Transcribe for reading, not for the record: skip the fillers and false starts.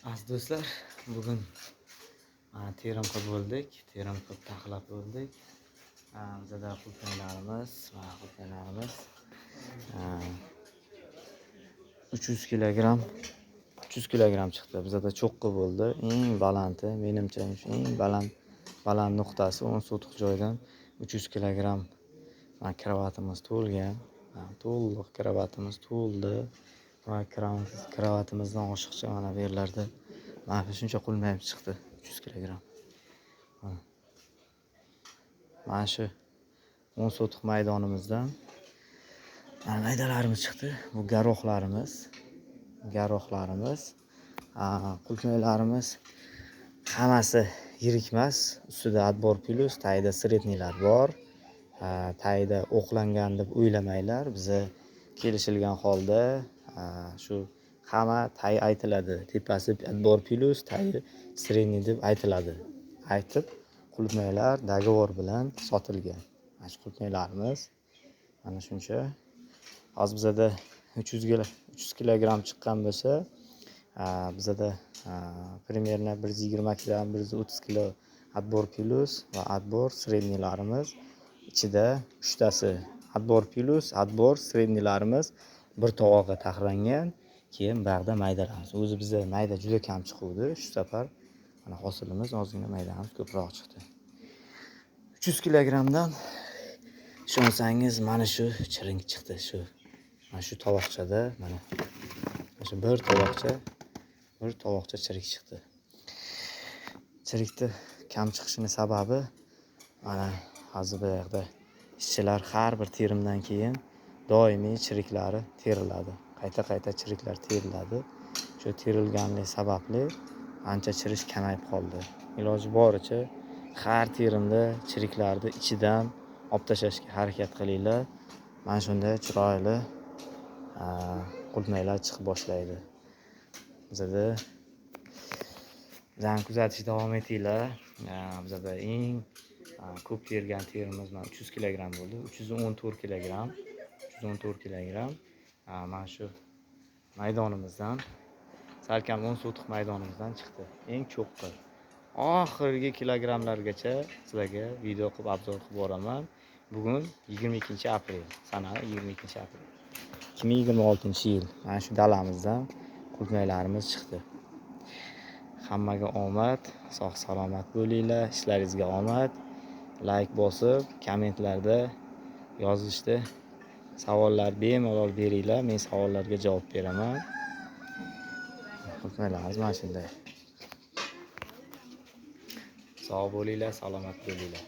Aziz do'stlar, bugun terim qilib bo'ldik. Terim qilib taxlab bo'ldik. Bizada qulpenlarimiz 300 kilogramm 300 kilogramm chiqdi. Bizada cho'qqi bo'ldi. Eng balandi, menimcha eng baland nuqtasi 10 sotix joydan 300 kilogramm kravatimiz to'lgan. To'liq kravatimiz to'ldi. Va kravatimizdan oshiqcha mana bu yerlarda mana shuncha qo'lmayib chiqdi 300 kilogramm. Mana shu 10 sotix maydonimizdan maydalarimiz chiqdi. Bu garohlarimiz, qulpmaylarimiz hammasi yirik emas. Ustida atbor plus, tagida srednilar bor. Tagida o'qlangan deb o'ylamanglar. Biza kelishilgan holda shu hamma tay aytiladi. Tepasi atbor plus, tayi sredniy deb aytiladi. Aytib qulpmaylar dogovor bilan sotilgan. Mana shu qulpmaylarimiz mana shuncha. Hozir bizada 300 kilogramm chiqqan bo'lsa, bizada примерно 120 kilogramm, 130 kilo atbor plus va atbor sredniylarimiz ichida 3tasi atbor plus, atbor sredniylarimiz bir tovoqqa taxlangan. Keyin bag'da maydalarimiz. O'zi bizda mayda juda kam chiquvdi. Shu safar mana hosilimiz ozgina maydamiz ko'proq chiqdi. 300 kilogrammdan ishonsangiz mana shu chiring chiqdi. Mana shu tovoqchada mana shu bir tovoqcha chirik chiqdi. Chirikni kam chiqishining sababi mana hozir bu yerda ishchilar har bir terimdan keyin doimiy chiriklari teriladi. Qayta chiriklar teriladi. Shu terilganligi sababli ancha chirish kamayib qoldi. Iloji boricha har terimda chiriklarni ichidan olib tashlashga harakat qilinglar. Mana shunday chiroyli qulpmaylar chiqib boshlaydi. Bizada bizani kuzatishda davom etinglar. Bizada eng ko'p tergan terimiz mana 300 kilogramm bo'ldi. 314 kilogramm. Mana shu maydonimizdan salkam 10 sotix maydonimizdan chiqdi. Eng cho'qqi. Oxirgi kilogrammlargacha sizlarga video qilib obzor qilib boraman. Bugun 22-aprel, sana 22-aprel. 2026-yil. Mana shu dalamizdan qulpmaylarimiz chiqdi. Hammaga omad, sog' salomat bo'linglar, ishlaringizga omad. Like bosib, kommentlarda yozishda savollar bemalol beringlar, men savollarga javob beraman. Qulpmaylarimiz mana shunday. Sog' bo'linglar, salomat bo'linglar.